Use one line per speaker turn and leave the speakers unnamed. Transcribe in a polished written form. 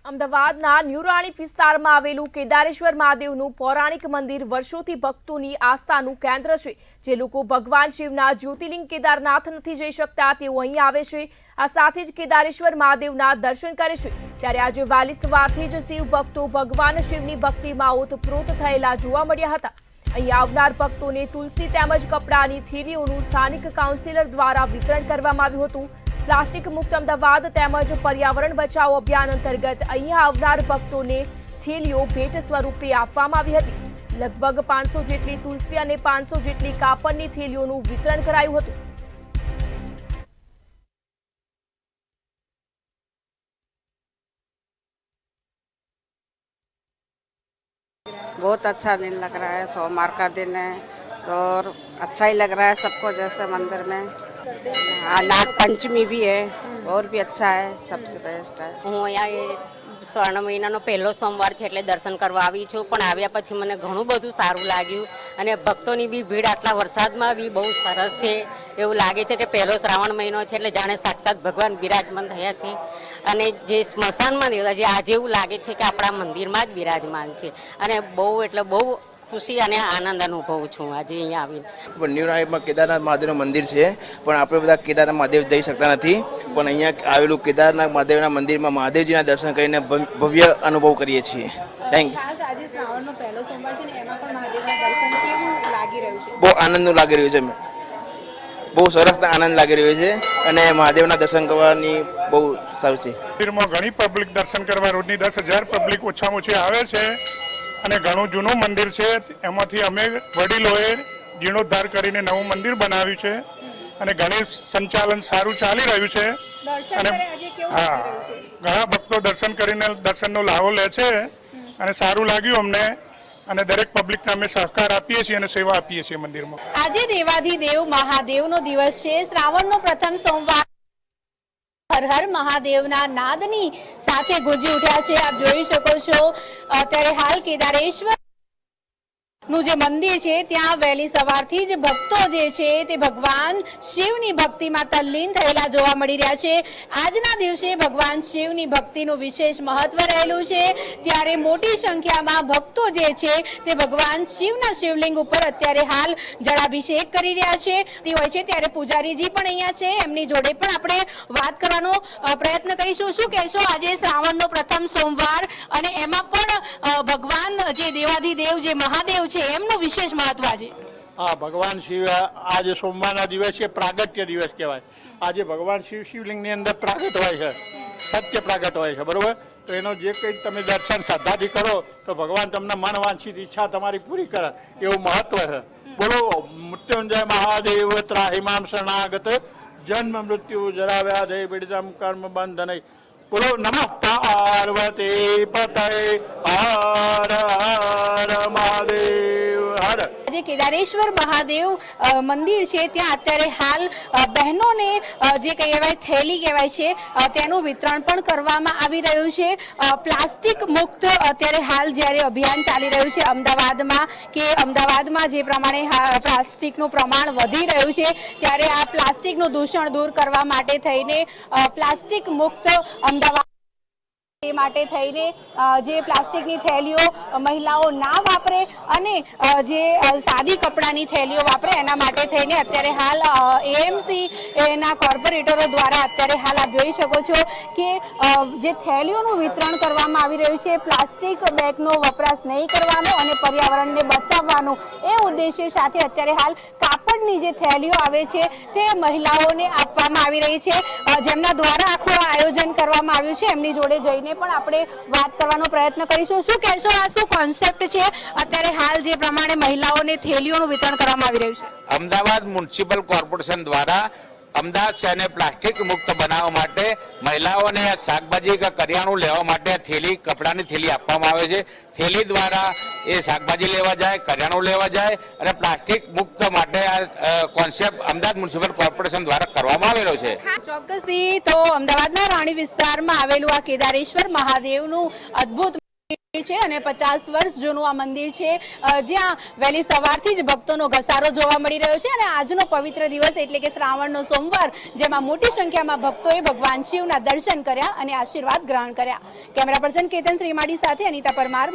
અમદાવાદના ન્યુરાણી વિસ્તારમાં આવેલું કેદારેશ્વર મહાદેવનું પૌરાણિક મંદિર વર્ષોથી ભક્તોની આસ્થાનું કેન્દ્ર છે। જે લોકો ભગવાન શિવના જ્યોતિર્લિંગ કેદારનાથ નથી જઈ શકતા તેઓ અહીં આવે છે। આ સાથે જ કેદારેશ્વર મહાદેવના દર્શન કરે છે। ત્યારે આજે વહેલી સવારથી જ શિવ ભક્તો ભગવાન શિવની ભક્તિમાં ઓતપ્રોત થયેલા જોવા મળ્યા હતા। અહીં આવનાર ભક્તોને તુલસી તેમજ કપડાની થેલીઓનું સ્થાનિક કાઉન્સિલર દ્વારા વિતરણ કરવામાં આવ્યું હતું। પ્લાસ્ટિક મુક્ત અમદાવાદ તેમજ પર્યાવરણ બચાવો અભિયાન અંતર્ગત અહીંયા આવનાર ભક્તોને થેલીઓ ભેટ સ્વરૂપે આપવામાં આવી હતી। લગભગ 500 જેટલી તુલસી અને 500 જેટલી કાપડની થેલીઓનું વિતરણ કરાયું હતું।
बहुत अच्छा दिन लग रहा है। सोमवार का दिन है और अच्छा ही लग रहा है सबको, जैसे मंदिर में नाग पंचमी भी है और भी अच्छा है, सबसे बेस्ट है।
હું અહીંયા શ્રાવણ મહિનાનો પહેલો સોમવાર છે એટલે દર્શન કરવા આવી છું, પણ આવ્યા પછી મને ઘણું બધું સારું લાગ્યું અને ભક્તોની બી ભીડ આટલા વરસાદમાં બી બહુ સરસ છે। એવું લાગે છે કે પહેલો શ્રાવણ મહિનો છે એટલે જાણે સાક્ષાત ભગવાન બિરાજમાન થયા છે અને જે સ્મશાનમાં દેવતા આજે એવું લાગે છે કે આપણા મંદિરમાં જ બિરાજમાન છે અને બહુ એટલે બહુ ખુશી અને આનંદ અનુભવું છું આજે અહીંયા આવીને।
ન્યુરાણીમાં કેદારનાથ મહાદેવનું મંદિર છે, પણ આપણે બધા કેદારનાથ મહાદેવ જઈ શકતા નથી, પણ અહીંયા આવેલું કેદારનાથ મહાદેવના મંદિરમાં મહાદેવજીના દર્શન કરીને ભવ્ય અનુભવ કરીએ છીએ। થેન્ક બહુ આનંદનું લાગી રહ્યું છે, બહુ સરસ આનંદ લાગી રહ્યો છે અને મહાદેવના દર્શન કરવાની બહુ સારું છે।
મંદિરમાં ઘણી પબ્લિક દર્શન કરવા રોજની 10,000 પબ્લિક ઓછામાં ઓછી આવે છે અને ઘણું જૂનું મંદિર છે। એમાંથી અમે વડીલોએ જીર્ણોદ્ધાર કરીને નવું મંદિર બનાવ્યું છે અને ગણેશ સંચાલન સારું ચાલી રહ્યું છે અને હા, ઘણા ભક્તો દર્શન કરીને દર્શનનો લાભો લે છે અને સારું લાગ્યું અમને અને દરેક પબ્લિકને અમે સહકાર આપીએ છીએ અને સેવા આપીએ છીએ મંદિરમાં।
આજે દેવાધિદેવ મહાદેવનો દિવસ છે। શ્રાવણનો પ્રથમ સોમવાર હર હર મહાદેવના નાદની સાથે ગુંજી ઉઠ્યા છે। આપ જોઈ શકો છો અત્યારે હાલ કેદારેશ્વર નું જે મંદિર છે ત્યાં વહેલી સવારથી જ ભક્તો જે છે તે ભગવાન શિવની ભક્તિમાં તલ્લીન થયેલા જોવા મળી રહ્યા છે। આજના દિવસે ભગવાન શિવની ભક્તિનું વિશેષ મહત્વ રહેલું છે, ત્યારે મોટી સંખ્યામાં ભક્તો જે છે તે ભગવાન શિવના શિવલિંગ ઉપર અત્યારે હાલ જળાભિષેક કરી રહ્યા છે તે હોય છે। ત્યારે પૂજારીજી પણ અહીંયા છે, એમની જોડે પણ આપણે વાત કરવાનો પ્રયત્ન કરીશું। શું કહેશો, આજે શ્રાવણનો પ્રથમ સોમવાર અને એમાં પણ ભગવાન જે દેવાધિદેવ જે મહાદેવ એમનું વિશેષ મહત્વ છે?
હા, ભગવાન શિવ આજે સોમવારના દિવસે પ્રાગટ્ય દિવસ કહેવાય। આજે ભગવાન શિવ શિવલિંગની અંદર પ્રાગટ હોય છે, સત્ય પ્રાગટ હોય છે, બરોબર? તો એનો જે કંઈ તમે દર્શન શ્રદ્ધાથી કરો તો ભગવાન તમને મન વાંછિત ઈચ્છા તમારી પૂરી કરે એવું મહત્વ છે। બોલો મૃત્યુંજય મહાદેવ ત્રાહિમામ શરણાગત જન્મ મૃત્યુ જરા વ્યાધે પીડિતમ કર્મ બંધન। બોલો નમઃ પાર્વતી પતય હર હર મહાદેવ હર।
જે કેદારેશ્વર મહાદેવ મંદિર છે ત્યાં અત્યારે હાલ બહેનોને જે કહેવાય થેલી કહેવાય છે તેનું વિતરણ પણ કરવામાં આવી રહ્યું છે। પ્લાસ્ટિક મુક્ત અત્યારે હાલ જ્યારે અભિયાન ચાલી રહ્યું છે અમદાવાદમાં, કે અમદાવાદમાં જે પ્રમાણે પ્લાસ્ટિકનું પ્રમાણ વધી રહ્યું છે ત્યારે આ પ્લાસ્ટિકનું દૂષણ દૂર કરવા માટે થઈને પ્લાસ્ટિક મુક્ત અમદાવાદ એ માટે થઈને જે પ્લાસ્ટિકની થેલીઓ મહિલાઓ ના વાપરે અને જે સાદી કપડાની થેલીઓ વાપરે એના માટે થઈને અત્યારે હાલ એએમસી એના કોર્પોરેટરો દ્વારા અત્યારે હાલ આપ જોઈ શકો છો કે જે થેલીઓનું વિતરણ કરવામાં આવી રહ્યું છે। પ્લાસ્ટિક બેગનો વપરાશ નહીં કરવાનો અને પર્યાવરણને બચાવવાનું એ ઉદ્દેશ્ય સાથે અત્યારે હાલ કાપડની જે થેલીઓ આવે છે તે મહિલાઓને આપવામાં આવી રહી છે, જેમના દ્વારા આખું આયોજન કરવામાં આવ્યું છે। એમની જોડે જઈને પણ આપણે વાત કરવાનો પ્રયત્ન કરીશું। શું કહેશો, આ શું કોન્સેપ્ટ છે અત્યારે હાલ જે પ્રમાણે મહિલાઓને થેલીઓનું વિતરણ કરવામાં આવી રહ્યું છે?
અમદાવાદ મ્યુનિસિપલ કોર્પોરેશન દ્વારા અમદાવાદ શહેરને પ્લાસ્ટિક મુક્ત બનાવવા માટે મહિલાઓને શાકભાજી કે કરિયાણું લેવા માટે થેલી, કપડાની થેલી આપવામાં આવે છે। થેલી દ્વારા એ શાકભાજી લેવા જાય, કરિયાણું લેવા જાય અને પ્લાસ્ટિક મુક્ત માટે આ કોન્સેપ્ટ અમદાવાદ મ્યુનિસિપલ કોર્પોરેશન દ્વારા કરવામાં આવેલો છે।
ચોક્કસથી તો અમદાવાદના રાણી વિસ્તારમાં આવેલું આ કેદારેશ્વર મહાદેવનું અદ્ભુત છે અને 50 વર્ષ જૂનું આ મંદિર છે, જ્યાં વહેલી સવારથી જ ભક્તોનો ઘસારો જોવા મળી રહ્યો છે અને આજનો પવિત્ર દિવસ એટલે કે શ્રાવણનો સોમવાર, જેમાં મોટી સંખ્યામાં ભક્તોએ ભગવાન શિવના દર્શન કર્યા અને આશીર્વાદ ગ્રહણ કર્યા. કેમેરા પર્સન કેતન શ્રીમાળી સાથે અનિતા પરમાર.